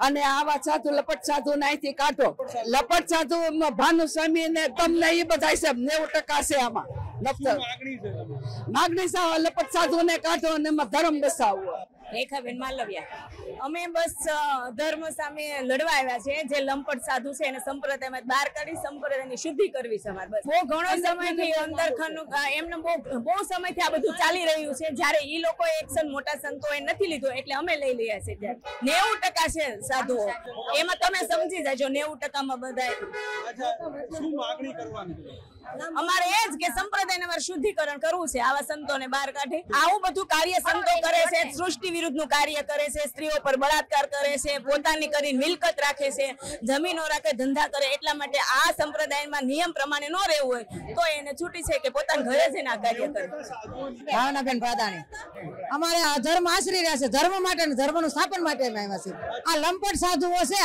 અને આવા સાધુ લપટ સાધુ નાઈથી કાઢો. લપટ સાધુ ભાનુ સ્વામી ને તમને એ બધા છે 90% છે આમાં. માગણી સાવ લપટ સાધુ ને કાઢો અને ધર્મ બસાવો. રેખાબેન માલવિયા. અમે બસ ધર્મ સામે લડવા આવ્યા છે. જે લંપટ સાધુ છે એને સંપ્રદાયમાં બહાર કાઢી સંપ્રદાયની શુદ્ધિ કરવી છે અમારે. બસ બહુ ઘણો સમયથી અંદરખંડ એમને બહુ સમયથી આ બધું ચાલી રહ્યું છે. જ્યારે ઈ લોકો એક્શન મોટા સંતોએ નથી લીધો એટલે અમે લઈ લઈએ છીએ. ત્યારે 90% છે સાધુઓ. એમાં તમે સમજી જાજો 90%માં બધા શું માગણી કરવાની? અમારે એ જ કે સંપ્રદાયને અમારે શુદ્ધિકરણ કરવું છે. આવા સંતોને બહાર કાઢી આવું બધું કાર્ય સંતો કરે છે. સૃષ્ટિ વિરુદ્ધનું કાર્ય કરે છે. સ્ત્રીઓ પર બળાત્કાર કરે છે. પોતાની કરીને મિલકત રાખે છે. જમીનો રાખે, ધંધા કરે. એટલા માટે આ સંપ્રદાયમાં નિયમ પ્રમાણે ન રહેવું હોય તો એને છૂટી છે કે પોતાના ઘરે જઈને આ કાર્ય કરે. ભાવનાબેન પ્રાદાણી. અમારે આ ધર્મ આશરી રહ્યા છે. ધર્મ માટે ને ધર્મનું સ્થાપન માટે આવ્યા છે. આ લંપટ સાધુઓ છે.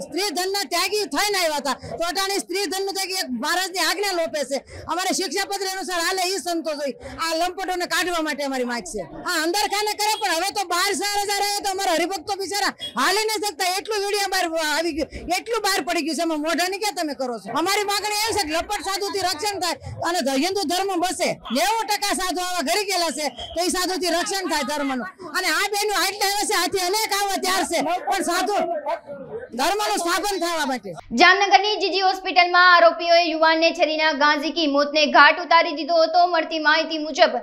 સ્ત્રી ધનના ત્યાગી થઈને આવ્યા હતા તો અટાણી સ્ત્રી ધન મહારાજની આજ્ઞા લોપે છે. અમારે શિક્ષાપત્ર અનુસાર હાલે એ સંતો જોઈ આ લંપટોને કાઢવા માટે અમારી માંગ છે. આ અંદર ખાને કરે પણ હવે તો 12,000 આવે તો અમારા હરિભક્તો બિચારા હાલી નહીં શકતા. એટલું વિડીયો બહાર આવી ગયું, એટલું બહાર પડી ગયું છે. એમાં મોઢાની ક્યાં તમે કરો છો? અમારી માંગણી એ છે કે લંપટ સાધુથી રક્ષણ થાય અને હિન્દુ ધર્મ બસે. 90% સાધુ આવા ઘરી ગયેલા છે તો એ સાધુથી રક્ષણ થાય ધર્મનું. અને આ બેનું આટલા આવે છે આથી અનેક આવા ત્યાર છે પણ સાધુ ધર્મનું સ્થાપન થવા માટે. જામનગરની જીજી હોસ્પિટલમાં આરોપીઓએ યુવાનને છરીના ઘા ઝીકી મોતને ઘાટ ઉતારી દીધો હતો. મળતી માહિતી મુજબ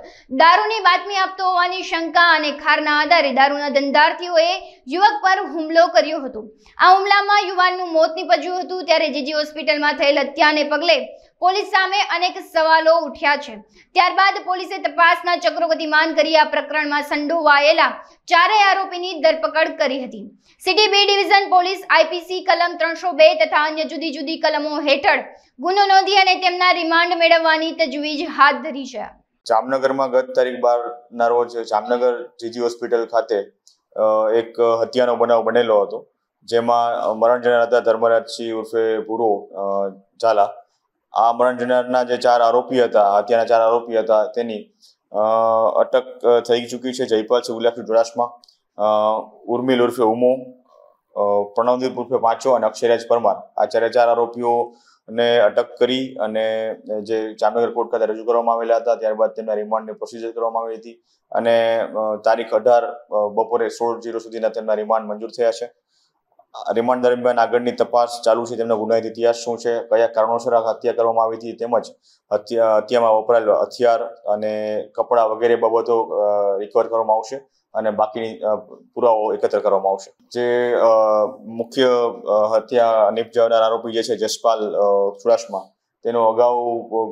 દારૂની બાતમી આપતો હોવાની શંકા અને ખારના આધારે દારૂના ધંધાર્થીઓએ યુવક પર હુમલો કર્યો હતો. આ હુમલામાં યુવાનનું મોત નીપજ્યું હતું. ત્યારે જીજી હોસ્પિટલમાં થયેલ હત્યાને પગલે પોલીસ સામે અનેક સવાલો ઉઠ્યા છે. ત્યારબાદ પોલીસે તપાસના ચક્રો ગતિમાન કરી આ પ્રકરણમાં સંડોવાયેલા ચારેય આરોપીની ધરપકડ કરી હતી. City B division police IPC કલમ 302 તથા અન્ય જુદી જુદી કલમો હેઠળ ગુનો નોંધી અને તેમના રિમાન્ડ મેળવવાની તજવીજ હાથ ધરી છે. જામનગરમાં ગત તારીખ 12 ના રોજ જામનગર જીજી હોસ્પિટલ ખાતે એક હત્યાનો બનાવ બનેલો હતો. જેમાં મરણ જનાર હતા ધર્મરાજસિંહ ઉર્ફે ભૂરો ઝાલા. આ મરણ જનારના જે 4 આરોપી હતા, હત્યાના 4 આરોપી હતા તેની અટક થઈ ચૂકી છે જયપાલસિંહ ઉલ્લાસિંહ ચુડાસમા, ઉર્મિલ ઉર્ફે ઉમો, પ્રણવદીપ ઉર્ફે પાંચો અને અક્ષયરાજ પરમાર આ 4 આરોપીઓને અટક કરી અને જે જામનગર કોર્ટ ખાતે રજૂ કરવામાં આવેલા હતા. ત્યારબાદ તેમના રિમાન્ડની પ્રોસિજર કરવામાં આવી હતી અને તારીખ 18 બપોરે 16:00 સુધીના તેમના રિમાન્ડ મંજૂર થયા છે. રિમાન્ડ દરમિયાન આગળની તપાસ ચાલુ છે. તેમનો ગુનાહિત ઇતિહાસ શું છે, કયા કારણોસર હત્યા કરવામાં આવી હતી, તેમજ હત્યામાં વપરાયેલ હથિયાર અને કપડાં વગેરે બાબતો રિકવર કરવામાં આવશે અને બાકીની પુરાવો એકત્ર કરવામાં આવશે. જે મુખ્ય હત્યા નિપજાવનાર આરોપી જે છે જસપાલ ચુડાસમા, તેનો અગાઉ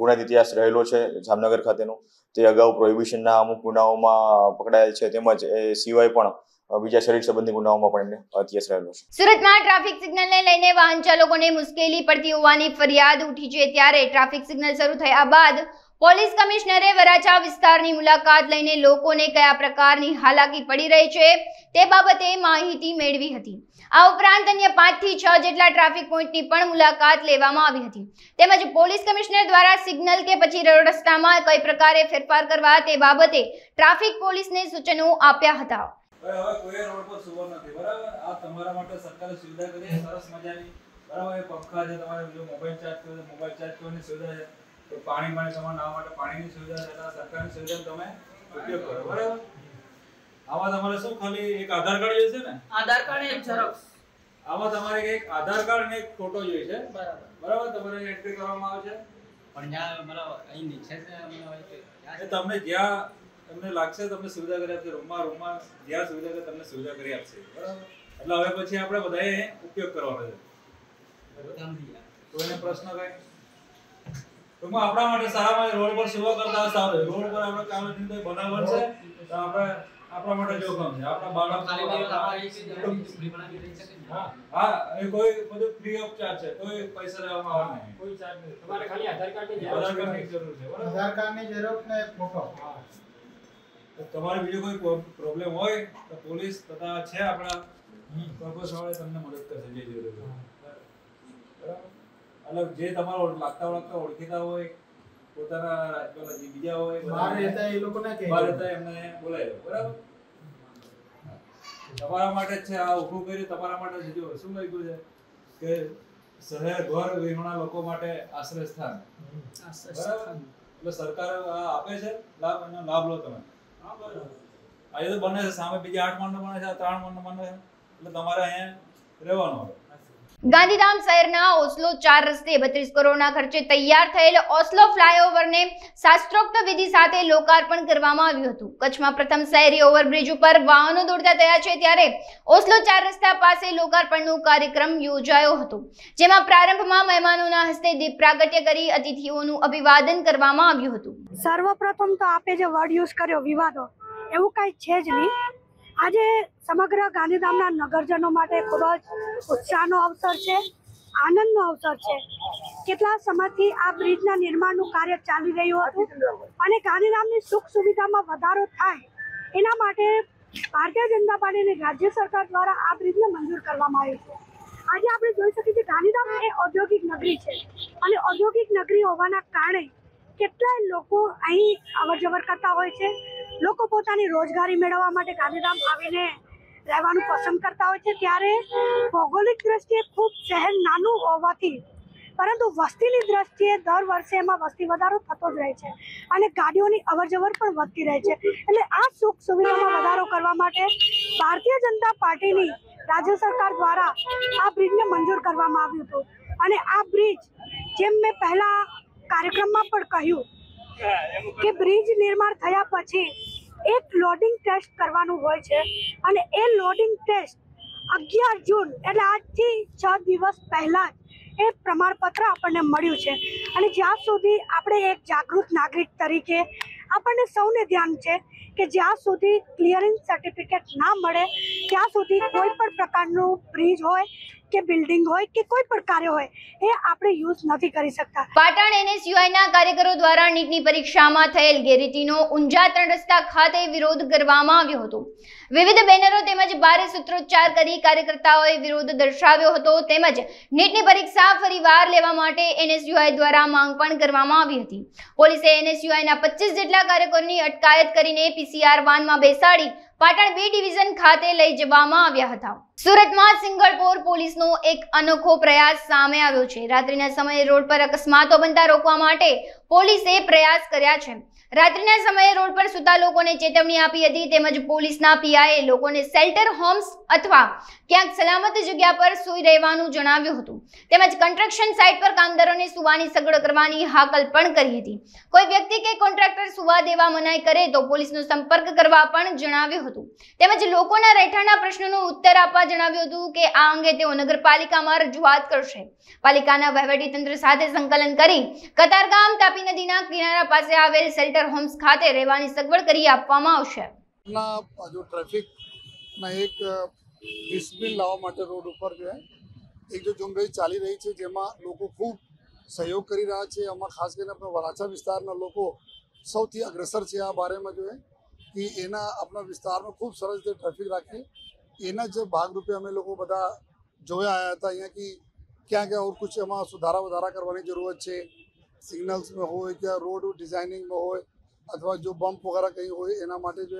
ગુનાહિત ઇતિહાસ રહેલો છે જામનગર ખાતેનો. તે અગાઉ પ્રોહિબિશનના અમુક ગુનાઓમાં પકડાયેલ છે, તેમજ એ સિવાય પણ બીજા શરીર સંબંધી ગુનાઓમાં પણ એમને ઇતિહાસ રહેલો છે. સુરતમાં ટ્રાફિક સિગ્નલને લઈને વાહન ચાલકોને મુશ્કેલી પડતી હોવાની ફરિયાદ ઉઠી છે. ત્યારે ટ્રાફિક સિગ્નલ શરૂ થયા બાદ પોલીસ કમિશનરે વરાછા વિસ્તારની મુલાકાત લઈને લોકોને કયા પ્રકારની હાલાકી પડી રહી છે તે બાબતે માહિતી મેળવી હતી. આ ઉપરાંત અન્ય 5 થી 6 જેટલા ટ્રાફિક પોઈન્ટની પણ મુલાકાત લેવામાં આવી હતી. તેમજ પોલીસ કમિશનર દ્વારા સિગ્નલ કે પછી રોડ રસ્તામાં કઈ પ્રકારે ફેરફાર કરવા તે બાબતે ટ્રાફિક પોલીસને સૂચનો આપ્યા હતા. હવે કોઈ રોડ પર સુવો નથી, બરાબર? આ તમારા માટે સરકારે સુવિધા કરી છે સરસ મજાની, બરાબર? એ પંખા છે, તમારે જો મોબાઈલ ચાર્જ કરવો તો મોબાઈલ ચાર્જ કરવાની સુવિધા છે, તો પાણી તમારે નાવા માટે પાણીની સુવિધા છે. આ સરકારની સુવિધાનો તમે ઉપયોગ કરો, બરાબર? આમાં તમારે શું ખાલી એક આધાર કાર્ડ જોઈશે ને? આધાર કાર્ડ એક ઝેરોક્સ. આમાં તમારે એક આધાર કાર્ડ અને એક ફોટો જોઈશે, બરાબર? બરાબર, તમારે એન્ટ્રી કરવામાં આવે છે. પણ જ્યાં મતલબ અહીં નીચે છે તમને જ્યાં તમને લાગશે તમને સુવિધા કરી આપશે. રૂમમાં જ્યાં સુવિધા છે તમને સુવિધા કરી આપશે, બરાબર? એટલે હવે પછી આપણે બધાએ ઉપયોગ કરવાનો છે. કોઈને પ્રશ્ન કઈ? ટૂંકમાં આપણા માટે સારામાં રોડ પર સુવા કરતા સારું. રોડ પર આપણે કામ બનાવવાનું છે તો આપણે આપણા માટે જોખમ છે. આપણા બાળક હા એ કોઈ બધું ફ્રી ઓફ ચાર્જ છે, કોઈ પૈસા લેવામાં આવવાના નહીં, કોઈ ચાર્જ નહીં. તમારે ખાલી આધાર કાર્ડની જરૂર છે, બરાબર? આધાર કાર્ડની ઝેરોક્ષ ને ફોટો. તમારે બીજો કોઈ પ્રોબ્લેમ હોય તો પોલીસ તથા છે આપણા પર્પસ વાળા તમને મદદ કરશે જે જરૂર હોય, બરાબર? એટલે જે તમારો લાગતા ઓળખીતા હોય, પોતાના રાજ્યના જે બીજા હોય, બહાર રહેતા એ લોકોને કે બહાર રહેતા એમને બોલાવી લો, બરાબર? તમારા માટે જ છે આ ઊભું કર્યું, તમારા માટે જ. જો શું લખ્યું છે કે શહેર ઘર વિહોણા લોકો માટે આશ્રય સ્થાન, બરાબર? એટલે સરકાર આપે છે લાભ, એનો લાભ લો તમે. આજે તો બને છે સામે બીજા 8 માળનો બને છે, 3 માળનો બને છે, એટલે તમારે અહીંયા રહેવાનું હોય. ગાંધીધામ શહેરના ઓસ્લો 4 રસ્તે 32 કરોડના ખર્ચે તૈયાર થયેલ ઓસ્લો ફ્લાયઓવરને શાસ્ત્રોક્ત વિધિ સાથે લોકાર્પણ કરવામાં આવ્યું હતું. કચ્છમાં પ્રથમ શહેરી ઓવરબ્રિજ ઉપર વાહનો દોડતા થયા છે, ત્યારે ઓસ્લો 4 રસ્તા પાસે લોકાર્પણનો કાર્યક્રમ યોજાયો હતો, જેમાં પ્રારંભમાં મહેમાનોના હસ્તે દીપ પ્રાગટ્ય કરી અતિથિઓનું અભિવાદન કરવામાં આવ્યું હતું. સર્વપ્રથમ તો આપે જે વર્ડ યુઝ કર્યો વિવાદો, એવું કંઈ છે જ નહીં. આજે સમગ્ર ગાંધીધામના નગરજનો માટે ખૂબ જ ઉત્સાહનો અવસર છે, આનંદનો અવસર છે. કેટલા સમયથી આ બ્રિજના નિર્માણનું કાર્ય ચાલી રહ્યું હતું અને ગાંધીધામની સુખ સુવિધામાં વધારો થાય એના માટે ભારતીય જનતા પાર્ટીની રાજ્ય સરકાર દ્વારા આ બ્રિજને મંજૂર કરવામાં આવ્યું છે. આજે આપણે જોઈ શકીએ છીએ ગાંધીધામ એ ઔદ્યોગિક નગરી છે અને ઔદ્યોગિક નગરી હોવાના કારણે કેટલાય લોકો અહીં અવરજવર કરતા હોય છે. લોકો પોતાની રોજગારી મેળવવા માટે ગાંધીધામ આવીને રહેવાનું પસંદ કરતા હોય છે. ત્યારે ભૌગોલિક દ્રષ્ટિએ ખૂબ શહેર નાનું હોવાથી, પરંતુ વસ્તીની દ્રષ્ટિએ દર વર્ષે એમાં વસ્તી વધારો થતો જ રહે છે અને ગાડીઓની અવરજવર પણ વધતી રહે છે. એટલે આ સુખ સુવિધામાં વધારો કરવા માટે ભારતીય જનતા પાર્ટીની રાજ્ય સરકાર દ્વારા આ બ્રિજને મંજૂર કરવામાં આવ્યું હતું. અને આ બ્રિજ, જેમ મેં પહેલા કાર્યક્રમમાં પણ કહ્યું કે બ્રિજ નિર્માણ થયા પછી એક લોડિંગ ટેસ્ટ કરવાનું હોય છે અને એ લોડિંગ ટેસ્ટ 11 જૂન એટલે આજથી 6 દિવસ પહેલાં જ એ પ્રમાણપત્ર આપણને મળ્યું છે. અને જ્યાં સુધી આપણે એક જાગૃત નાગરિક તરીકે આપણને સૌને ધ્યાન છે કે જ્યાં સુધી ક્લિયરન્સ સર્ટિફિકેટ ના મળે ત્યાં સુધી કોઈ પણ પ્રકારનું બ્રિજ હોય કે બિલ્ડિંગ હોય કે કોઈ પણ કાર્ય હોય એ આપણે યુઝ નથી કરી શકતા. પાટણ NSUIના કાર્યકરો દ્વારા નીટની પરીક્ષામાં થયેલ ગેરરીતિનો ઊંઝા 3 રસ્તા ખાતે વિરોધ કરવામાં આવ્યો હતો. વિવિધ બેનરો તેમજ ભારે સૂત્રોચ્ચાર કરી કાર્યકર્તાઓએ વિરોધ દર્શાવ્યો હતો તેમજ નીટની પરીક્ષા ફરીવાર લેવા માટે NSUI દ્વારા માંગ પણ કરવામાં આવી હતી. પોલીસે NSUIના 25 જેટલા કાર્યકરોની અટકાયત કરીને PCR વાનમાં બેસાડી પાટણ B ડિવિઝન ખાતે લઈ જવામાં આવ્યા હતા. સુરતમાં સિંગળપોર પોલીસનો એક અનોખો પ્રયાસ સામે આવ્યો છે. રાત્રિના સમયે રોડ પર અકસ્માતો બનતા રોકવા માટે પોલીસે પ્રયાસ કર્યા છે. રાત્રિના સમયે રોડ પર સૂતા લોકોને ચેતવણી આપી હતી તેમજ પોલીસના PIએ લોકોને શેલ્ટર હોમ્સ અથવા ક્યાંક સલામત જગ્યા પર સૂઈ રહેવાનું જણાવ્યું હતું તેમજ કન્સ્ટ્રક્શન સાઇટ પર કામદારોને સુવાની સગવડ કરવાની હાકલ પણ કરી હતી. કોઈ વ્યક્તિ કે કોન્ટ્રાક્ટર સુવા દેવા મનાઈ કરે તો પોલીસનો સંપર્ક કરવા પણ જણાવ્યું હતું તેમજ લોકોના રહેઠાણના પ્રશ્નોનો ઉત્તર આપવા જણાવ્યું હતું કે આ અંગે તેઓ નગરપાલિકામાં રજૂઆત કરશે. પાલિકાના વહીવટીતંત્ર સાથે સંકલન કરી કતારગામ તાપી નદીના કિનારા પાસે આવેલ શેલ્ટર હોમ્સ ખાતે રહેવાની સગવડ કરી આપવામાં આવશે. जो ट्रैफिक ना एक डिसिप्लिन लावा માટે રોડ ઉપર जो है एक जो ઝુંબેશ ચાલી રહી છે જેમાં લોકો ખૂબ સહયોગ કરી રહ્યા છે. આમાં ખાસ કરીને આપણા વરાછા વિસ્તારના લોકો સૌથી અગ્રેસર છે આ બારેમાં જો કે એના આપણા વિસ્તારમાં ખૂબ સરસ રીતે ટ્રાફિક રાખી એના જ ભાગરૂપે અમે લોકો બધા જોયા આવ્યા હતા અહીંયા કે ક્યાં ક્યાં ઓર કુછ એમાં સુધારા વધારા કરવાની જરૂરત છે. સિગ્નલ્સમાં હોય કે રોડ ડિઝાઇનિંગમાં હોય અથવા જો બમ્પ વગેરે કંઈ હોય એના માટે જો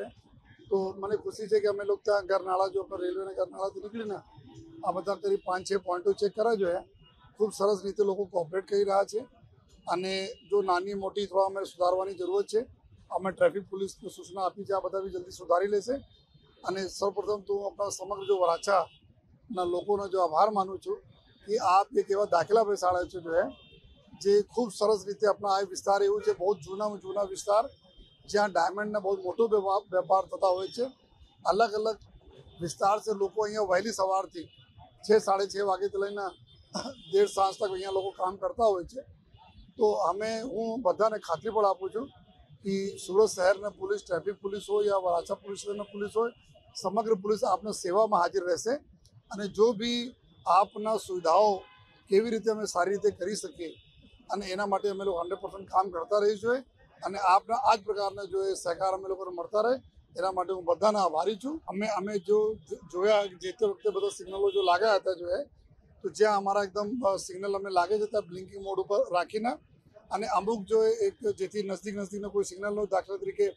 તો મને ખુશી છે કે અમે લોકો ત્યાં ગરનાળા જો રેલવેના ગરનાળાથી નીકળીને આ બધા કરીબ 5-6 પોઈન્ટો ચેક કર્યા જો ખૂબ સરસ રીતે લોકો કોઓપરેટ કરી રહ્યા છે અને જો નાની મોટી થોડા અમે સુધારવાની જરૂરત છે. અમે ટ્રાફિક પોલીસને સૂચના આપી છે આ બધા બી જલ્દી સુધારી લેશે અને સૌપ્રથમ તો આપણા સમગ્ર જો વરાછાના લોકોનો જો આભાર માનું છું કે આપ એક એવા દાખલા બેસાડે છે જો જે ખૂબ સરસ રીતે આપણા આ વિસ્તાર એવું છે બહુ જૂના વિસ્તાર જ્યાં ડાયમંડના બહુ મોટો વેપાર થતા હોય છે. અલગ અલગ વિસ્તાર છે લોકો અહીંયા વહેલી સવારથી 6-6:30 વાગ્યાથી લઈને 1:30 સાંજ તક અહીંયા લોકો કામ કરતા હોય છે. તો હું બધાને ખાતરી પણ આપું છું કે સુરત શહેરના પોલીસ ટ્રાફિક પોલીસ હોય યા વરાછા પોલીસના પોલીસ હોય સમગ્ર પોલીસ આપના સેવામાં હાજર રહેશે અને જો બી આપના સુવિધાઓ કેવી રીતે અમે સારી રીતે કરી શકીએ અને એના માટે અમે લોકો 100% કામ કરતા રહીશું અને આપના આ જ પ્રકારના જો સહકાર અમે લોકોને મળતા રહે એના માટે હું બધાના આભારી છું. અમે જો જોયા જે તે વખતે બધા સિગ્નલો જો લાગ્યા હતા જો તો જ્યાં અમારા એકદમ સિગ્નલ અમે લાગે છે ત્યાં બ્લિંકિંગ મોડ ઉપર રાખીને અને અમુક જો એક જેથી નજીકના કોઈ સિગ્નલનો દાખલા તરીકે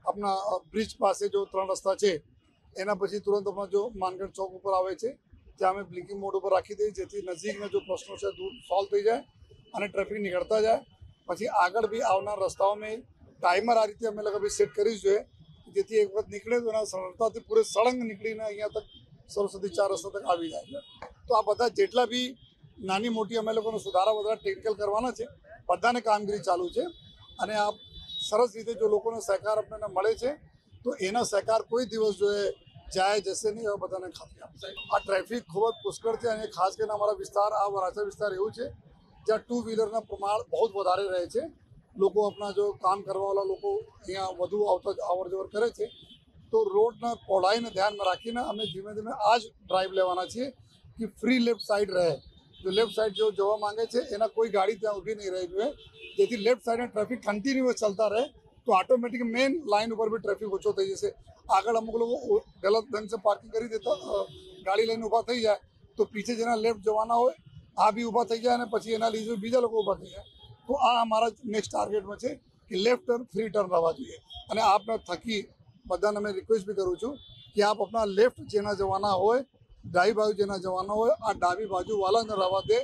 આપણા બ્રિજ પાસે જો 3 રસ્તા છે એના પછી તુરંત આપણા જો માનગઢ ચોક ઉપર આવે છે ત્યાં અમે બ્લિંકિંગ મોડ ઉપર રાખી દઈએ જેથી નજીકના જો પ્રશ્નો છે દૂર સોલ્વ થઈ જાય અને ટ્રાફિક નીકળતા જાય. પછી આગળ બી આવનાર રસ્તાઓમાં ટાઈમર આ રીતે અમે લોકો બી સેટ કરીશું જોઈએ જેથી એક વખત નીકળે તો એના સરળતાથી પૂરે સળંગ નીકળીને અહીંયા તક સરસ્વતી 4 રસ્તા તક આવી જાય છે. તો આ બધા જેટલા બી નાની મોટી અમે લોકોને સુધારા વધારા ટેકનિકલ કરવાના છે બધાને કામગીરી ચાલુ છે અને આ સરસ રીતે જો લોકોનો સહકાર આપણને મળે છે તો એના સહકાર કોઈ દિવસ જો જાય જશે નહીં એવા બધાને ખાતરી આપશે. આ ટ્રાફિક ખૂબ જ પુષ્કળ છે અને ખાસ કરીને અમારા વિસ્તાર આ વરાછા વિસ્તાર એવું છે જ્યાં 2 વ્હીલરના પ્રમાણ બહુ વધારે રહે છે. લોકો આપણા જો કામ કરવાવાળા લોકો અહીંયા વધુ અવર જવર કરે છે તો રોડના પહોળાઈને ધ્યાનમાં રાખીને અમે ધીમે ધીમે આ જ ડ્રાઈવ લેવાના છીએ કે ફ્રી લેફ્ટ સાઈડ રહે. જો લેફ્ટ સાઈડ જો જવા માંગે છે એના કોઈ ગાડી ત્યાં ઊભી નહીં રહી જોઈએ જેથી લેફ્ટ સાઈડના ટ્રાફિક કન્ટિન્યુઅસ ચાલતા રહે તો ઓટોમેટિક મેઇન લાઇન ઉપર બી ટ્રાફિક ઓછો થઈ જશે. આગળ અમુક લોકો ગલત ઢંગ से પાર્કિંગ કરી દેતા ગાડી લઈને ઊભા થઈ જાય તો પીછે જેના લેફ્ટ જવાના હોય આ બી ઊભા થઈ જાય અને પછી એના લીધે બીજા લોકો ઊભા થઈ જાય. તો આ અમારા નેક્સ્ટ ટાર્ગેટમાં છે કે લેફ્ટ ટર્ન ફ્રી ટર્ન રહેવા જોઈએ અને આપને થકી બધાને મેં રિક્વેસ્ટ બી કરું છું કે આપ આપણા લેફ્ટ જેના જવાના હોય ડાબી બાજુ જેના જવાના હોય આ ડાબી બાજુવાળાને રહેવા દે.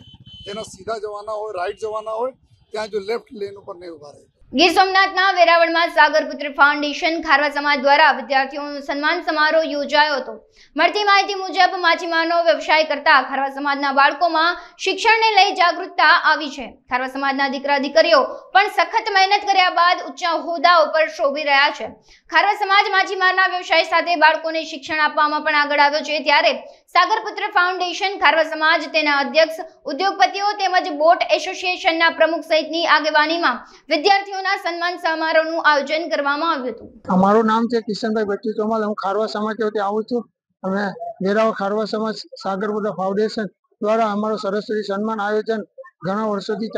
જેના સીધા જવાના હોય રાઈટ જવાના હોય ત્યાં જો લેફ્ટ લેન ઉપર નહીં ઊભા રહે. ગીર સોમનાથના વેરાવળમાં સાગરપુત્ર ફાઉન્ડેશન ખારવા સમાજ દ્વારા વિદ્યાર્થીઓનો સન્માન સમારોહ યોજાયો હતો. મળતી માહિતી મુજબ માછીમારનો વ્યવસાય કરતા ખારવા સમાજના બાળકોમાં શિક્ષણને લઈ જાગૃતતા આવી છે. ખારવા સમાજના દીકરા દીકરીઓ પણ સખત મહેનત કર્યા બાદ ઊંચા હોદ્દાઓ પર શોભી રહ્યા છે. ખારવા સમાજ માછીમારના વ્યવસાય સાથે બાળકોને શિક્ષણ આપવામાં પણ આગળ આવ્યો છે. ત્યારે સાગરપુત્ર ફાઉન્ડેશન ખારવા સમાજ તેના અધ્યક્ષ ઉદ્યોગપતિઓ તેમજ બોટ એસોસિએશનના પ્રમુખ સહિતની આગેવાનીમાં વિદ્યાર્થીઓના સન્માન સમારોહનું આયોજન કરવામાં આવ્યું હતું. અમારું નામ છે કિશનભાઈ ભટ્ટી ચોમાલ. હું ખારવા સમાજ તરફથી આવું છું. અમે વેરાવળ ખારવા સમાજ સાગરપુત્ર ફાઉન્ડેશન દ્વારા અમારું સરસ્વતી સન્માન આયોજન ઘણા વર્ષોથી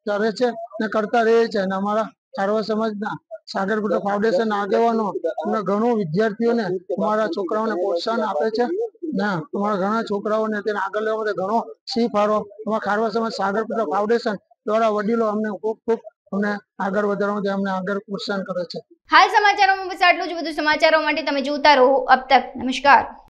ચાલે છે અને કરતા રહે છે અને અમારા ખારવા સમાજના સાગરપુત્ર ફાઉન્ડેશન આગેવાનો અને ઘણું વિદ્યાર્થીઓને અમારા છોકરાઓને પ્રોત્સાહન આપે છે ને અમારા ઘણા છોકરાઓને તેને આગળ લેવા માટે ઘણો સી ફાળો અમારા ખારવા સમાજ સાગરપુત્ર ફાઉન્ડેશન દ્વારા વડીલો અમને ખૂબ અમને આગળ વધારવા માટે અમને આગળ પ્રોત્સાહન કરે છે। હાલ સમાચારોમાં બસ આટલું જ। વધુ સમાચારો માટે તમે જોતા રહો અબ તક। નમસ્કાર।